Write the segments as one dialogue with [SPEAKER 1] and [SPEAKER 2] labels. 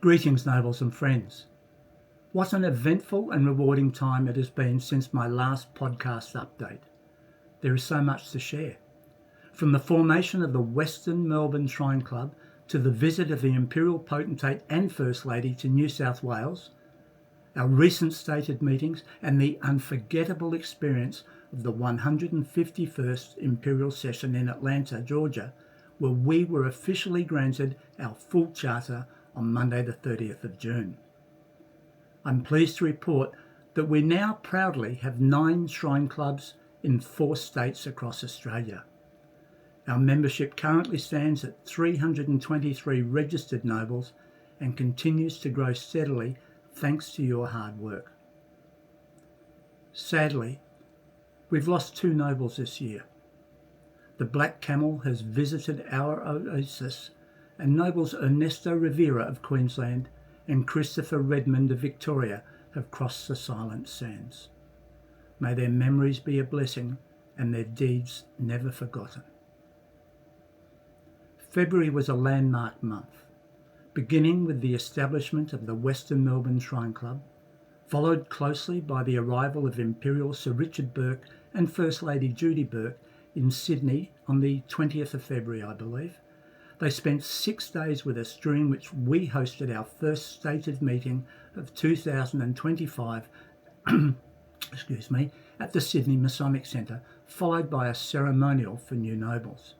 [SPEAKER 1] Greetings, nobles and friends. What an eventful and rewarding time it has been since my last podcast update. There is so much to share. From the formation of the Western Melbourne Shrine Club to the visit of the Imperial Potentate and First Lady to New South Wales, our recent stated meetings and the unforgettable experience of the 151st Imperial Session in Atlanta, Georgia, where we were officially granted our full charter on Monday the 30th of June. I'm pleased to report that we now proudly have 9 shrine clubs in 4 states across Australia. Our membership currently stands at 323 registered nobles and continues to grow steadily thanks to your hard work. Sadly, we've lost 2 nobles this year. The Black Camel has visited our oasis, and nobles Ernesto Rivera of Queensland and Christopher Redmond of Victoria have crossed the silent sands. May their memories be a blessing and their deeds never forgotten. February was a landmark month, beginning with the establishment of the Western Melbourne Shrine Club, followed closely by the arrival of Imperial Sir Richard Burke and First Lady Judy Burke in Sydney on the 20th of February, I believe. They spent 6 days with us, during which we hosted our first stated meeting of 2025 at the Sydney Masonic Centre, followed by a ceremonial for new nobles.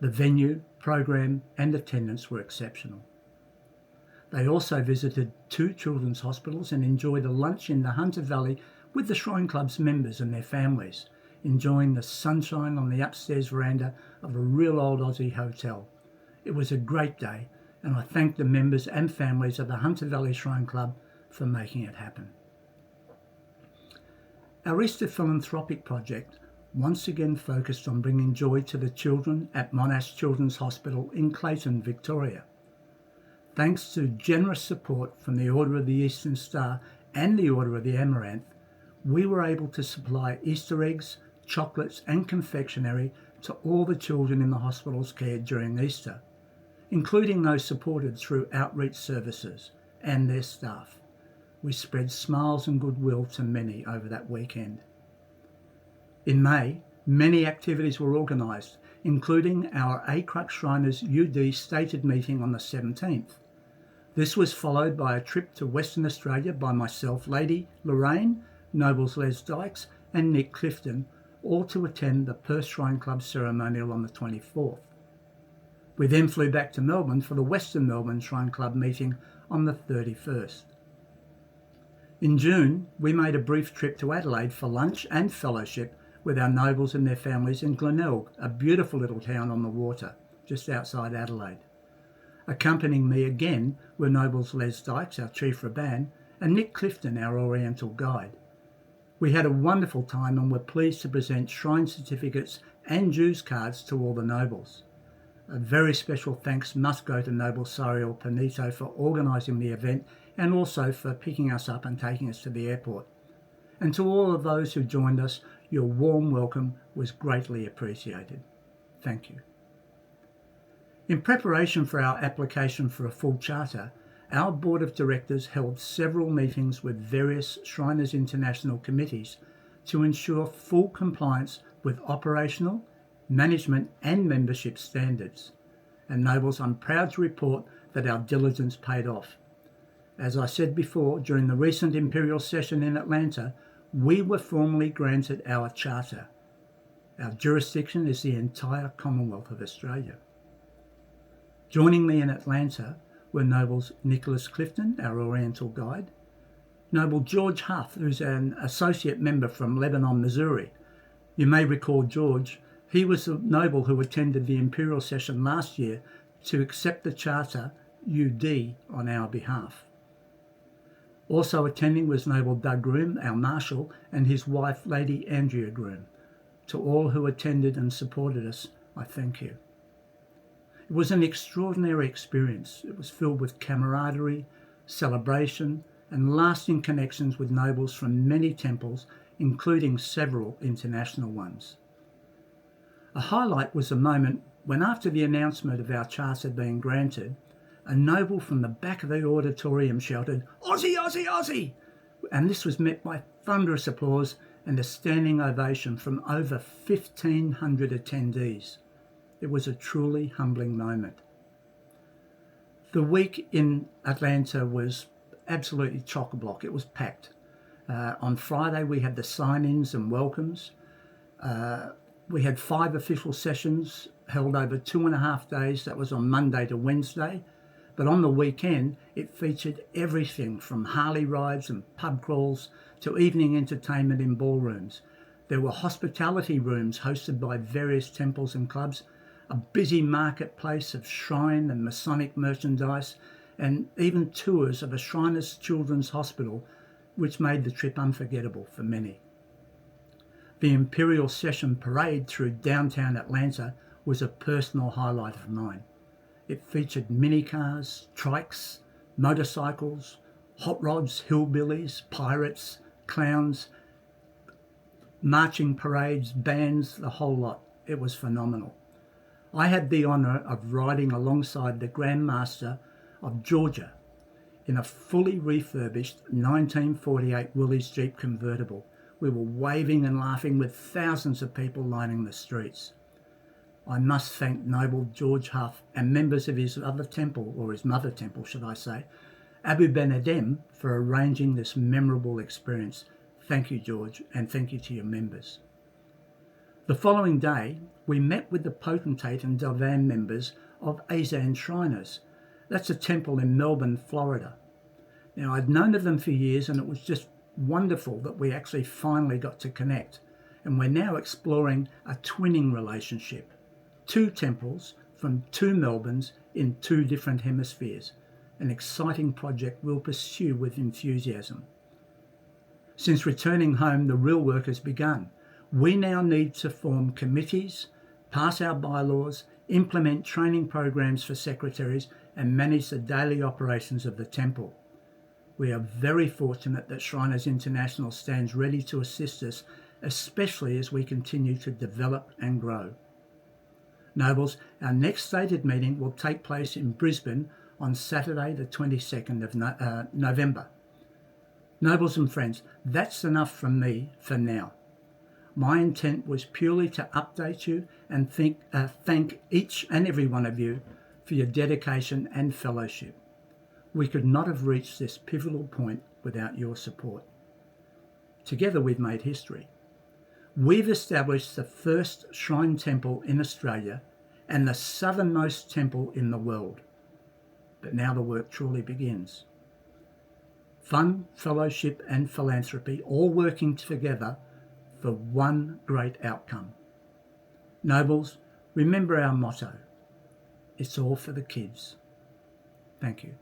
[SPEAKER 1] The venue, program and attendance were exceptional. They also visited 2 children's hospitals and enjoyed a lunch in the Hunter Valley with the Shrine Club's members and their families, enjoying the sunshine on the upstairs veranda of a real old Aussie hotel. It was a great day, and I thank the members and families of the Hunter Valley Shrine Club for making it happen. Our Easter philanthropic project once again focused on bringing joy to the children at Monash Children's Hospital in Clayton, Victoria. Thanks to generous support from the Order of the Eastern Star and the Order of the Amaranth, we were able to supply Easter eggs, chocolates and confectionery to all the children in the hospital's care during Easter, including those supported through outreach services and their staff. We spread smiles and goodwill to many over that weekend. In May, many activities were organised, including our ACRUX Shriners UD stated meeting on the 17th. This was followed by a trip to Western Australia by myself, Lady Lorraine, Nobles Les Dykes and Nick Clifton, all to attend the Perth Shrine Club ceremonial on the 24th. We then flew back to Melbourne for the Western Melbourne Shrine Club meeting on the 31st. In June, we made a brief trip to Adelaide for lunch and fellowship with our nobles and their families in Glenelg, a beautiful little town on the water, just outside Adelaide. Accompanying me again were Nobles Les Dykes, our Chief Raban, and Nick Clifton, our Oriental Guide. We had a wonderful time and were pleased to present shrine certificates and dues cards to all the nobles. A very special thanks must go to Noble Sariel Panito for organising the event and also for picking us up and taking us to the airport. And to all of those who joined us, your warm welcome was greatly appreciated. Thank you. In preparation for our application for a full charter, our Board of Directors held several meetings with various Shriners International committees to ensure full compliance with operational, management and membership standards. And nobles, I'm proud to report that our diligence paid off. As I said before, during the recent Imperial Session in Atlanta, we were formally granted our charter. Our jurisdiction is the entire Commonwealth of Australia. Joining me in Atlanta were Nobles Nicholas Clifton, our Oriental Guide, Noble George Huff, who's an associate member from Lebanon, Missouri. You may recall George. He was the noble who attended the Imperial Session last year to accept the Charter UD on our behalf. Also attending was Noble Doug Groom, our Marshal, and his wife, Lady Andrea Groom. To all who attended and supported us, I thank you. It was an extraordinary experience. It was filled with camaraderie, celebration, and lasting connections with nobles from many temples, including several international ones. A highlight was the moment when, after the announcement of our charter being granted, a noble from the back of the auditorium shouted, "Aussie, Aussie, Aussie!" And this was met by thunderous applause and a standing ovation from over 1,500 attendees. It was a truly humbling moment. The week in Atlanta was absolutely chock-a-block. It was packed. On Friday, we had the sign-ins and welcomes. We had 5 official sessions held over 2.5 days. That was on Monday to Wednesday. But on the weekend, it featured everything from Harley rides and pub crawls to evening entertainment in ballrooms. There were hospitality rooms hosted by various temples and clubs, a busy marketplace of shrine and Masonic merchandise, and even tours of a Shriners Children's Hospital, which made the trip unforgettable for many. The Imperial Session Parade through downtown Atlanta was a personal highlight of mine. It featured minicars, trikes, motorcycles, hot rods, hillbillies, pirates, clowns, marching parades, bands, the whole lot. It was phenomenal. I had the honour of riding alongside the Grand Master of Georgia in a fully refurbished 1948 Willys Jeep convertible. We were waving and laughing with thousands of people lining the streets. I must thank Noble George Huff and members of his other temple, or his mother temple, should I say, Abu Ben-Adhem, for arranging this memorable experience. Thank you, George, and thank you to your members. The following day, we met with the Potentate and Divan members of Azan Shriners. That's a temple in Melbourne, Florida. Now, I'd known of them for years, and it was just wonderful that we actually finally got to connect. And we're now exploring a twinning relationship. 2 temples from 2 Melbournes in 2 different hemispheres. An exciting project we'll pursue with enthusiasm. Since returning home, the real work has begun. We now need to form committees, pass our bylaws, implement training programs for secretaries, and manage the daily operations of the temple. We are very fortunate that Shriners International stands ready to assist us, especially as we continue to develop and grow. Nobles, our next stated meeting will take place in Brisbane on Saturday the 22nd of November. Nobles and friends, that's enough from me for now. My intent was purely to update you and thank each and every one of you for your dedication and fellowship. We could not have reached this pivotal point without your support. Together we've made history. We've established the first shrine temple in Australia and the southernmost temple in the world. But now the work truly begins. Fun, fellowship and philanthropy all working together for one great outcome. Nobles, remember our motto. It's all for the kids. Thank you.